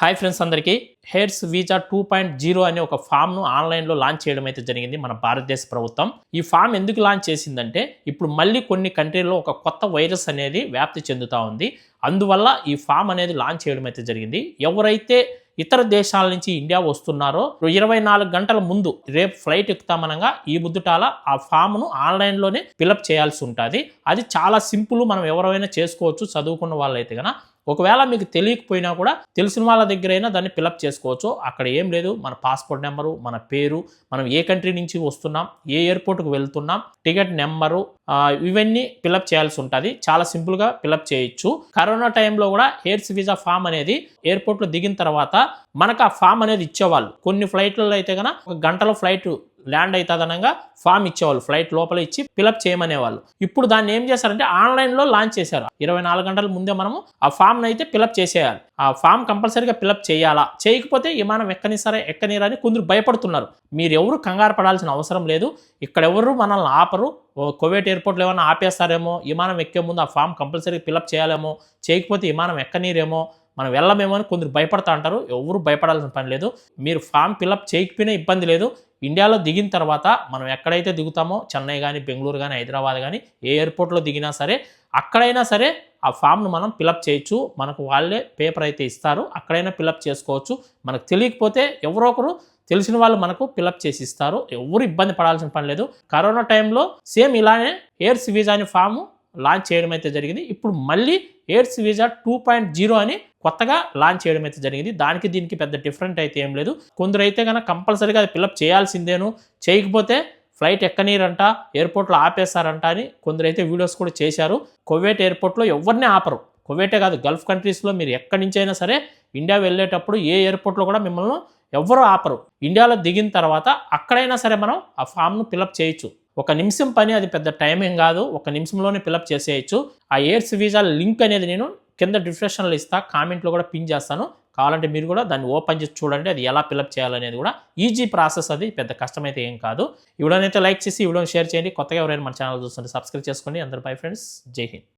Hi friends అందరికీ hairs visa 2.0 అనే ఒక ఫామ్ను ఆన్లైన్లో లాంచ్ చేయడం అయితే జరిగింది మన భారతదేశ ప్రభుత్వం. ఈ ఫామ్ ఎందుకు లాంచ్ చేసిందంటే ఇప్పుడు మళ్ళీ కొన్ని కంట్రీల్లో ఒక కొత్త వైరస్ అనేది వ్యాప్తి చెందుతూ ఉంది. అందువల్ల ఈ ఫామ్ అనేది లాంచ్ చేయడం అయితే జరిగింది. ఎవరైతే ఇతర దేశాల నుంచి ఇండియా వస్తున్నారో 24 గంటల ముందు రేపు ఫ్లైట్ ఎక్కుతామనగా ఈ ముద్దుటాల ఆ ఫామ్ను ఆన్లైన్లోనే ఫిలప్ చేయాల్సి ఉంటుంది. అది చాలా సింపుల్, మనం ఎవరైనా చేసుకోవచ్చు చదువుకున్న వాళ్ళైతే కనుక. ఒకవేళ మీకు తెలియకపోయినా కూడా తెలిసిన వాళ్ళ దగ్గరైనా దాన్ని ఫిలప్ చేసుకోవచ్చు. అక్కడ ఏం లేదు, మన పాస్పోర్ట్ నెంబరు, మన పేరు, మనం ఏ కంట్రీ నుంచి వస్తున్నాం, ఏ ఎయిర్పోర్ట్కి వెళ్తున్నాం, టికెట్ నెంబరు, ఇవన్నీ ఫిలప్ చేయాల్సి ఉంటుంది. చాలా సింపుల్గా ఫిలప్ చేయొచ్చు. కరోనా టైంలో కూడా హెయిర్స్ వీజా ఫామ్ అనేది ఎయిర్పోర్ట్లో దిగిన తర్వాత మనకు ఆ ఫామ్ అనేది ఇచ్చేవాళ్ళు. కొన్ని ఫ్లైట్లలో అయితే కనుక ఒక గంటలో ఫ్లైట్ ల్యాండ్ అవుతుందనగా ఫామ్ ఇచ్చేవాళ్ళు, ఫ్లైట్ లోపల ఇచ్చి ఫిలప్ చేయమనేవాళ్ళు. ఇప్పుడు దాన్ని ఏం చేశారంటే ఆన్లైన్లో లాంచ్ చేశారు. 24 గంటల ముందే మనము ఆ ఫామ్ని అయితే ఫిలప్ చేసేయాలి. ఆ ఫామ్ కంపల్సరీగా ఫిలప్ చేయాలా, చేయకపోతే విమానం ఎక్కనిరని కొందరు భయపడుతున్నారు. మీరు ఎవరు కంగారు పడాల్సిన అవసరం లేదు. ఇక్కడ ఎవరు మనల్ని ఆపరు. కువైట్ ఎయిర్పోర్ట్లో ఏమైనా ఆపేస్తారేమో, విమానం ఎక్కే ముందు ఆ ఫామ్ కంపల్సరీ ఫిలప్ చేయాలేమో, చేయకపోతే విమానం ఎక్కనీరేమో, మనం వెళ్ళమేమో అని కొందరు భయపడతా అంటారు. ఎవరు భయపడాల్సిన పని లేదు. మీరు ఫామ్ ఫిలప్ చేయకపోయినా ఇబ్బంది లేదు. ఇండియాలో దిగిన తర్వాత మనం ఎక్కడైతే దిగుతామో, చెన్నై కానీ, బెంగళూరు కానీ, హైదరాబాద్ కానీ, ఏ ఎయిర్పోర్ట్లో దిగినా సరే అక్కడైనా సరే ఆ ఫామ్ను మనం ఫిలప్ చేయొచ్చు. మనకు వాళ్ళే పేపర్ అయితే ఇస్తారు, అక్కడైనా ఫిలప్ చేసుకోవచ్చు. మనకు తెలియకపోతే ఎవరో ఒకరు తెలిసిన వాళ్ళు మనకు ఫిలప్ చేసి ఇస్తారు. ఎవరు ఇబ్బంది పడాల్సిన పని లేదు. కరోనా టైంలో సేమ్ ఇలానే హెయిర్స్ వీజా అనే ఫామ్ లాంచ్ చేయడం అయితే జరిగింది. ఇప్పుడు మళ్ళీ హెయిర్స్ వీజా 2.0 అని కొత్తగా లాంచ్ చేయడం అయితే జరిగింది. దానికి దీనికి పెద్ద డిఫరెంట్ అయితే ఏం లేదు. కొందరు అయితే కనుక కంపల్సరీగా అది ఫిలప్ చేయాల్సిందేను, చేయకపోతే ఫ్లైట్ ఎక్కనీరంట, ఎయిర్పోర్ట్లో ఆపేస్తారంట అని కొందరైతే వీడియోస్ కూడా చేశారు. కువైట్ ఎయిర్పోర్ట్లో ఎవరిని ఆపరు. కువైటే కాదు, గల్ఫ్ కంట్రీస్లో మీరు ఎక్కడి నుంచి అయినా సరే ఇండియా వెళ్ళేటప్పుడు ఏ ఎయిర్పోర్ట్లో కూడా మిమ్మల్ని ఎవ్వరూ ఆపరు. ఇండియాలో దిగిన తర్వాత అక్కడైనా సరే మనం ఆ ఫామ్ను ఫిలప్ చేయొచ్చు. ఒక నిమిషం పని, అది పెద్ద టైమింగ్ కాదు. ఒక నిమిషంలోనే ఫిలప్ చేసేయచ్చు. ఆ ఎయిర్స్ వీజా లింక్ అనేది నేను కింద డిస్క్రిప్షన్లో ఇస్తా, కామెంట్లో కూడా పిన్ చేస్తాను. కావాలంటే మీరు కూడా దాన్ని ఓపెన్ చేసి చూడండి, అది ఎలా ఫిలప్ చేయాలనేది కూడా ఈజీ ప్రాసెస్. అది పెద్ద కష్టమైతే ఏం కాదు. ఈ వీడియోని అయితే లైక్ చేసి ఈ వీడియోని షేర్ చేయండి. కొత్తగా ఎవరైనా మన ఛానల్ చూస్తుంటే సబ్స్క్రైబ్ చేసుకోండి. అందరూ బై ఫ్రెండ్స్, జై హింద్.